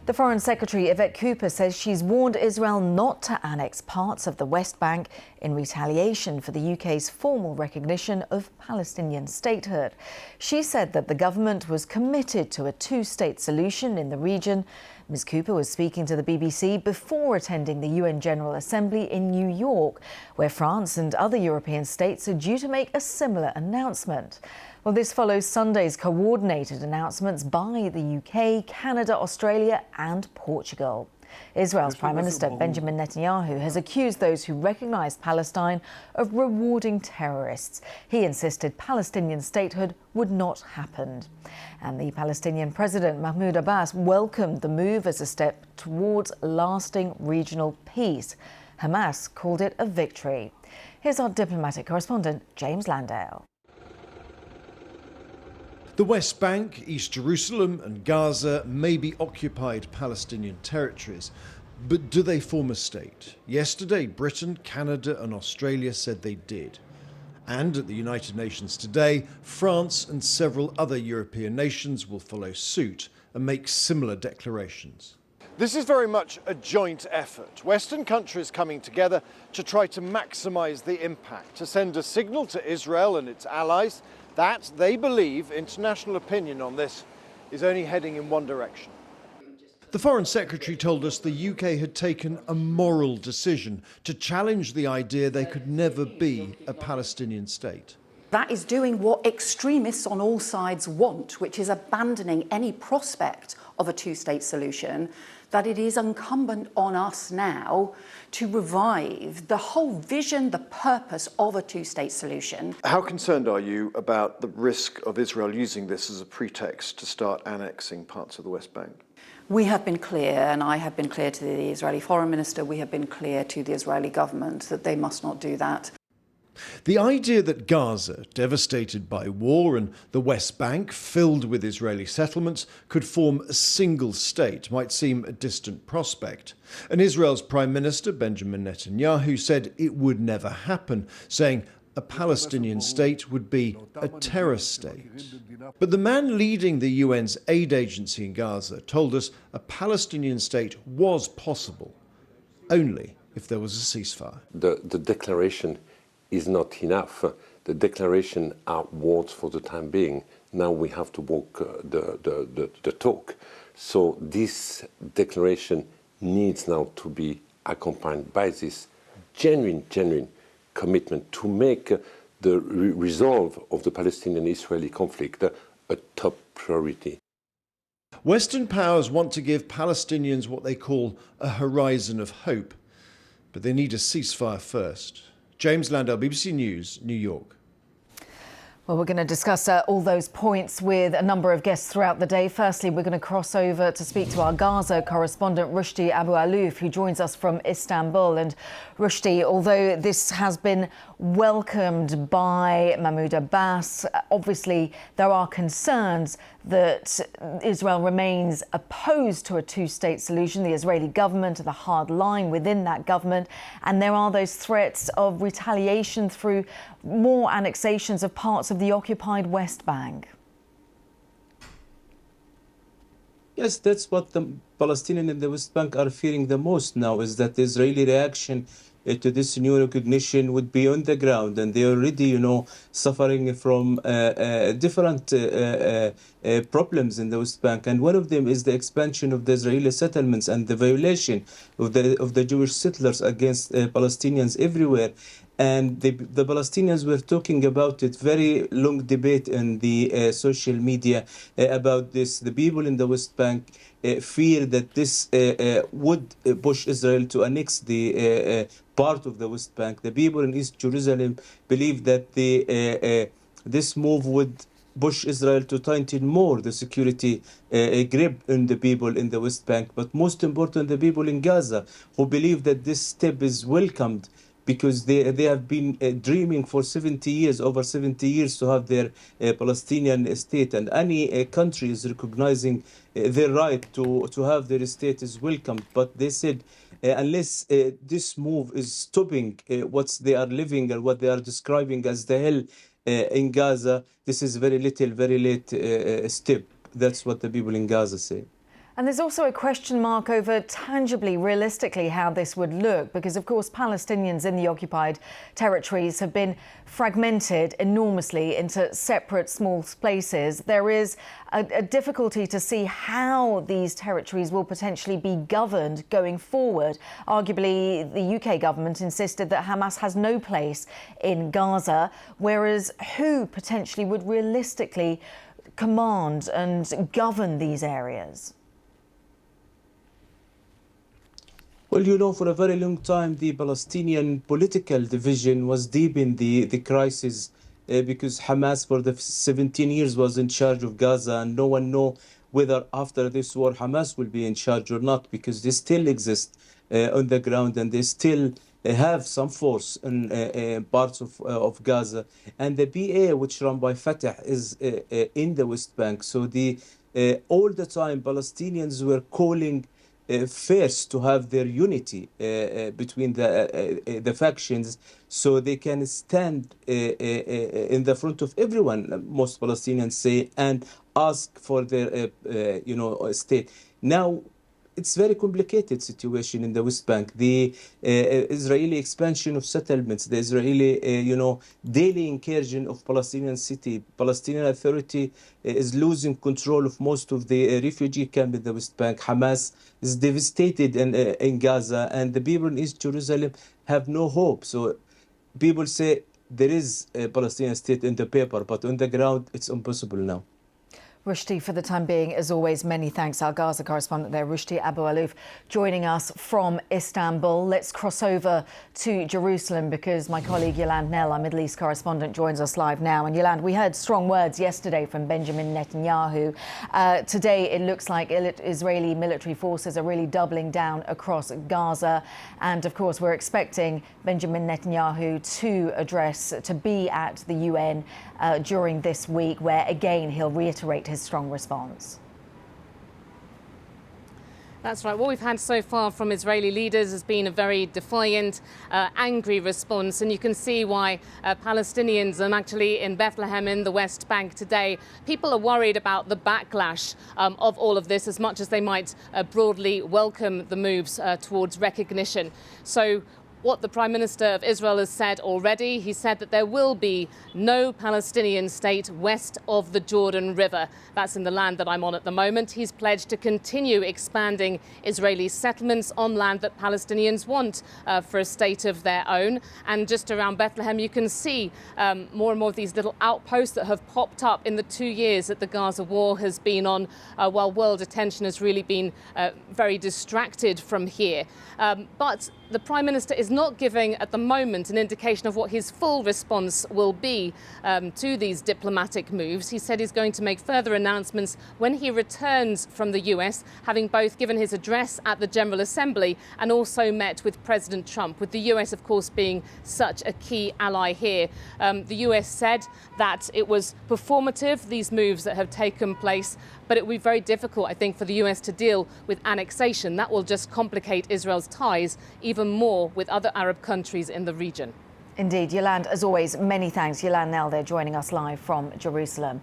The Foreign Secretary Yvette Cooper says she's warned Israel not to annex parts of the West Bank in retaliation for the UK's formal recognition of Palestinian statehood. She said that the government was committed to a two-state solution in the region. Ms. Cooper was speaking to the BBC before attending the UN General Assembly in New York, where France and other European states are due to make a similar announcement. Well, this follows Sunday's coordinated announcements by the UK, Canada, Australia and Portugal. Israel's Prime Minister Benjamin Netanyahu has accused those who recognise Palestine of rewarding terrorists. He insisted Palestinian statehood would not happen. And the Palestinian President Mahmoud Abbas welcomed the move as a step towards lasting regional peace. Hamas called it a victory. Here's our diplomatic correspondent, James Landale. The West Bank, East Jerusalem and Gaza may be occupied Palestinian territories, but do they form a state? Yesterday, Britain, Canada and Australia said they did. And at the United Nations today, France and several other European nations will follow suit and make similar declarations. This is very much a joint effort. Western countries coming together to try to maximise the impact, to send a signal to Israel and its allies that they believe international opinion on this is only heading in one direction. The Foreign Secretary told us the UK had taken a moral decision to challenge the idea there could never be a Palestinian state. That is doing what extremists on all sides want, which is abandoning any prospect of a two-state solution, that it is incumbent on us now to revive the whole vision, the purpose of a two-state solution. How concerned are you about the risk of Israel using this as a pretext to start annexing parts of the West Bank? We have been clear, and I have been clear to the Israeli Foreign Minister, we have been clear to the Israeli government that they must not do that. The idea that Gaza, devastated by war, and the West Bank, filled with Israeli settlements, could form a single state might seem a distant prospect. And Israel's Prime Minister Benjamin Netanyahu said it would never happen, saying a Palestinian state would be a terror state. But the man leading the UN's aid agency in Gaza told us a Palestinian state was possible, only if there was a ceasefire. The declaration is not enough. The declaration are words for the time being. Now we have to walk the talk. So this declaration needs now to be accompanied by this genuine commitment to make the resolve of the Palestinian-Israeli conflict a top priority. Western powers want to give Palestinians what they call a horizon of hope, but they need a ceasefire first. James Landale, BBC News, New York. Well, we're going to discuss all those points with a number of guests throughout the day. Firstly, we're going to cross over to speak to our Gaza correspondent, Rushdie Abu-Alouf, who joins us from Istanbul. And Rushdie, although this has been welcomed by Mahmoud Abbas, obviously there are concerns that Israel remains opposed to a two-state solution. The Israeli government, the hard line within that government, and there are those threats of retaliation through more annexations of parts of the occupied West Bank. Yes, that's what the Palestinians in the West Bank are fearing the most now, is that the Israeli reaction to this new recognition would be on the ground, and they're already, suffering from different problems in the West Bank, and one of them is the expansion of the Israeli settlements and the violation of the Jewish settlers against Palestinians everywhere. And the Palestinians were talking about it, very long debate in the social media about this. The people in the West Bank fear that this would push Israel to annex the part of the West Bank. The people in East Jerusalem believe that this move would push Israel to tighten more the security grip on the people in the West Bank. But most important, the people in Gaza, who believe that this step is welcomed, because they have been dreaming for 70 years, over 70 years, to have their Palestinian state. And any country is recognizing their right to have their state is welcomed. But they said, unless this move is stopping what they are living and what they are describing as the hell in Gaza, this is very late step. That's what the people in Gaza say. And there's also a question mark over tangibly, realistically, how this would look, because, of course, Palestinians in the occupied territories have been fragmented enormously into separate small places. There is a difficulty to see how these territories will potentially be governed going forward. Arguably, the UK government insisted that Hamas has no place in Gaza, whereas who potentially would realistically command and govern these areas? Well, you know, for a very long time, the Palestinian political division was deep in the crisis because Hamas for the 17 years was in charge of Gaza, and no one know whether after this war Hamas will be in charge or not, because they still exist on the ground and they still have some force in parts of Gaza. And the BA, which run by Fatah, is in the West Bank. So all the time Palestinians were calling first to have their unity between the factions, so they can stand in the front of everyone, most Palestinians say, and ask for their state. Now, it's very complicated situation in the West Bank. The Israeli expansion of settlements, the Israeli, daily incursion of Palestinian city. Palestinian Authority is losing control of most of the refugee camp in the West Bank. Hamas is devastated in Gaza, and the people in East Jerusalem have no hope. So people say there is a Palestinian state in the paper, but on the ground, it's impossible now. Rushdie, for the time being, as always, many thanks. Our Gaza correspondent there, Rushdie Abu Alouf, joining us from Istanbul. Let's cross over to Jerusalem because my colleague Yolande Knell, our Middle East correspondent, joins us live now. And Yolande, we heard strong words yesterday from Benjamin Netanyahu. Today, it looks like Israeli military forces are really doubling down across Gaza. And, of course, we're expecting Benjamin Netanyahu to be at the UN during this week, where, again, he'll reiterate his strong response. That's right. What we've had so far from Israeli leaders has been a very defiant, angry response. And you can see why Palestinians, and actually in Bethlehem in the West Bank today, people are worried about the backlash of all of this, as much as they might broadly welcome the moves towards recognition. So what the Prime Minister of Israel has said already, he said that there will be no Palestinian state west of the Jordan River. That's in the land that I'm on at the moment. He's pledged to continue expanding Israeli settlements on land that Palestinians want for a state of their own. And just around Bethlehem, you can see more and more of these little outposts that have popped up in the 2 years that the Gaza war has been on, while world attention has really been very distracted from here. But the Prime Minister is not giving at the moment an indication of what his full response will be to these diplomatic moves. He said he's going to make further announcements when he returns from the US, having both given his address at the General Assembly and also met with President Trump, with the US, of course, being such a key ally here. The US said that it was performative, these moves that have taken place, but it will be very difficult, I think, for the US to deal with annexation. That will just complicate Israel's ties even more with other Arab countries in the region. Indeed. Yolande, as always, many thanks. Yolande Knell there joining us live from Jerusalem.